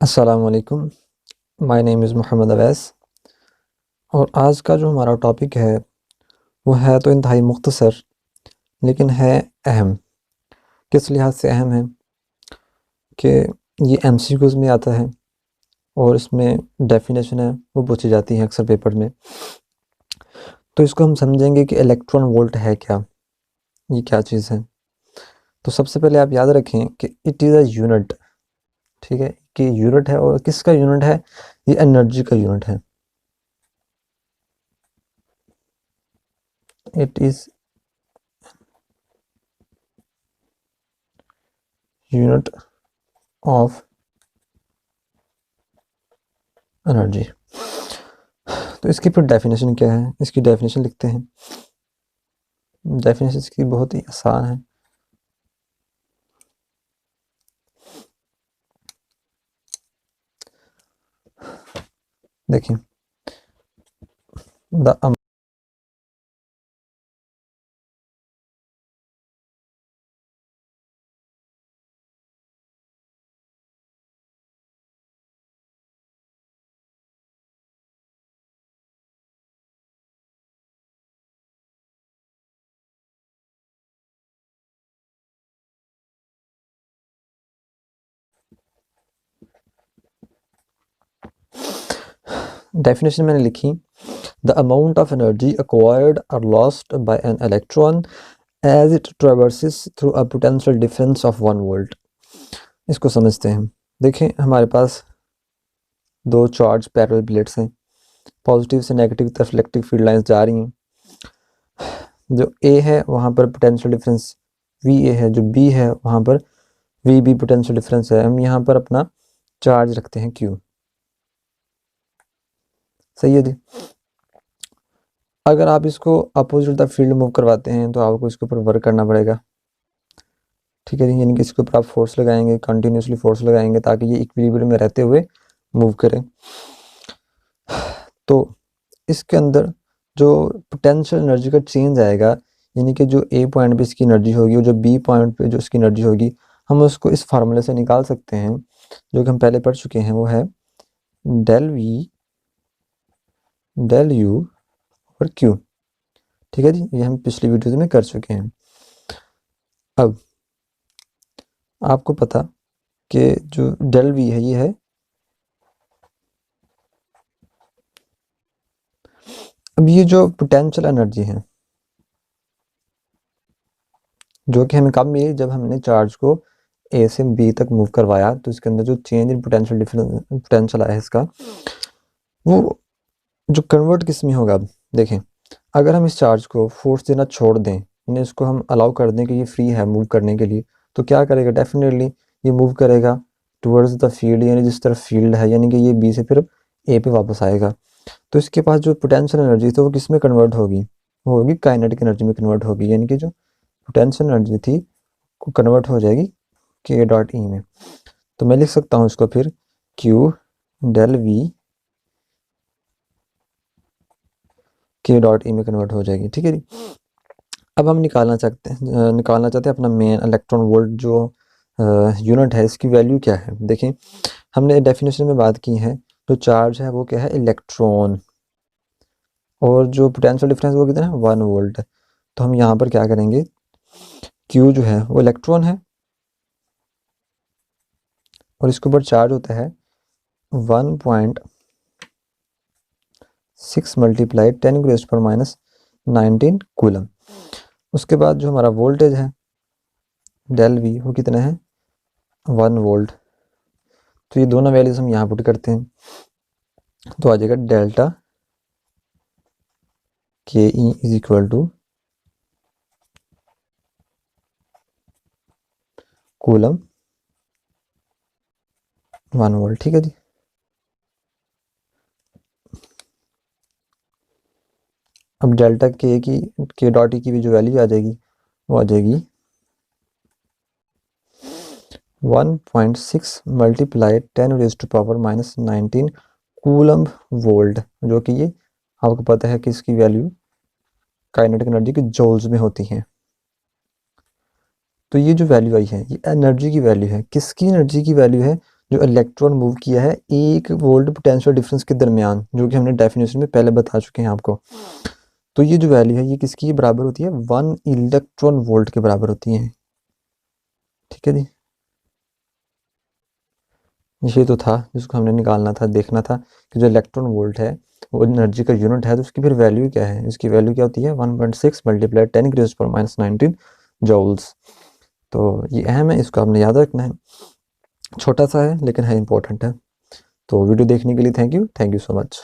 अस्सलाम वालेकुम। My name is Mohammad Awais और आज का जो हमारा टॉपिक है वो है तो इंतहाई मुख्तसर लेकिन है अहम। किस लिहाज से अहम है कि ये एमसीक्यूज़ में आता है और इसमें डेफिनेशन है वो पूछी जाती है अक्सर पेपर में। तो इसको हम समझेंगे कि इलेक्ट्रॉन वोल्ट है क्या, ये क्या चीज़ है। तो सबसे पहले आप याद रखें कि इट इज़ अ यूनिट, ठीक है, कि यूनिट है और किसका यूनिट है, ये एनर्जी का यूनिट है। It is unit of energy. तो इसकी फिर डेफिनेशन क्या है, इसकी डेफिनेशन लिखते हैं। डेफिनेशन इसकी बहुत ही आसान है। देखिए, द डेफिनेशन मैंने लिखी, the amount of energy acquired or lost by an electron as it traverses through a potential difference of 1 volt। इसको समझते हैं। देखें, हमारे पास दो चार्ज पैरेलल प्लेट्स हैं, पॉजिटिव से नेगेटिव तरफ इलेक्ट्रिक फील्ड लाइंस जा रही हैं। जो ए है वहाँ पर पोटेंशियल डिफरेंस वी ए है, जो बी है वहाँ पर वी बी पोटेंशियल डिफरेंस है। हम यहाँ पर अपना चार्ज रखते हैं क्यू। सही है जी। अगर आप इसको अपोजिट द फील्ड मूव करवाते हैं तो आपको इसके ऊपर वर्क करना पड़ेगा, ठीक है जी। यानी कि इसके ऊपर आप फोर्स लगाएंगे, कंटिन्यूसली फोर्स लगाएंगे ताकि ये इक्विलिब्रियम में रहते हुए मूव करें। तो इसके अंदर जो पोटेंशियल एनर्जी का चेंज आएगा, यानी कि जो ए पॉइंट पे इसकी एनर्जी होगी और जो बी पॉइंट पे जो इसकी एनर्जी होगी, हम उसको इस फार्मूले से निकाल सकते हैं जो कि हम पहले पढ़ चुके हैं। वो है डेल वी डेल यू और क्यू, ठीक है जी। ये हम पिछली वीडियो में कर चुके हैं। अब आपको पता कि जो डेल वी है ये है, अब ये जो पोटेंशियल एनर्जी है जो कि हमें कब मिली, जब हमने चार्ज को ए से बी तक मूव करवाया, तो इसके अंदर जो change in potential difference potential आया है इसका, वो जो कन्वर्ट किस में होगा। अब देखें, अगर हम इस चार्ज को फोर्स देना छोड़ दें, यानी इसको हम अलाउ कर दें कि ये फ्री है मूव करने के लिए, तो क्या करेगा, डेफिनेटली ये मूव करेगा टुवर्ड्स द फील्ड, यानी जिस तरफ फील्ड है, यानी कि ये बी से फिर ए पे वापस आएगा। तो इसके पास जो पोटेंशियल एनर्जी थी वो किस में कन्वर्ट होगी, वो होगी काइनेटिक एनर्जी में कन्वर्ट होगी। यानी कि जो पोटेंशियल एनर्जी थी वो कन्वर्ट हो जाएगी के डॉट ई में। तो मैं लिख सकता हूँ इसको फिर क्यू डेल वी के डॉट ई में कन्वर्ट हो जाएगी, ठीक है जी। अब हम निकालना चाहते हैं अपना मेन इलेक्ट्रॉन वोल्ट जो यूनिट है, इसकी वैल्यू क्या है। देखें, हमने डेफिनेशन में बात की है, जो चार्ज है वो क्या है, इलेक्ट्रॉन, और जो पोटेंशियल डिफरेंस वो कितना है, 1 वोल्ट। तो हम यहाँ पर क्या करेंगे, क्यू जो है वो इलेक्ट्रॉन है और इसके ऊपर चार्ज होता है 1.6 मल्टीप्लाई 10⁻⁻19 कूलम। उसके बाद जो हमारा वोल्टेज है डेल वी वो कितना है, 1 वोल्ट। तो ये दोनों वैल्यूज हम यहाँ पुट करते हैं, तो आ जाएगा डेल्टा के E is equal to coulomb 1 volt, ठीक है जी। अब डेल्टा के डॉट ई की भी जो वैल्यू आ जाएगी वो आ जाएगी 1.6 मल्टीप्लाई 10⁻⁻19 कूलम वोल्ट, जो कि ये आपको पता है कि इसकी वैल्यू काइनेटिक एनर्जी की जूल्स में होती है। तो ये जो वैल्यू आई है ये एनर्जी की वैल्यू है। किसकी एनर्जी की वैल्यू है, जो इलेक्ट्रॉन मूव किया है 1 वोल्ट पोटेंशियल डिफरेंस के दरमियान, जो कि हमने डेफिनेशन में पहले बता चुके हैं आपको। तो ये जो वैल्यू है ये किसकी बराबर होती है, 1 इलेक्ट्रॉन वोल्ट के बराबर होती है। ठीक है जी, ये तो था जिसको हमने निकालना था, देखना था कि जो इलेक्ट्रॉन वोल्ट है वो एनर्जी का यूनिट है, तो उसकी फिर वैल्यू क्या है, इसकी वैल्यू क्या होती है 1.6 मल्टीप्लाई 10⁻⁻19 जूल्स। तो ये अहम है, इसको आपने याद रखना है, छोटा सा है लेकिन है इंपॉर्टेंट है। तो वीडियो देखने के लिए थैंक यू सो मच।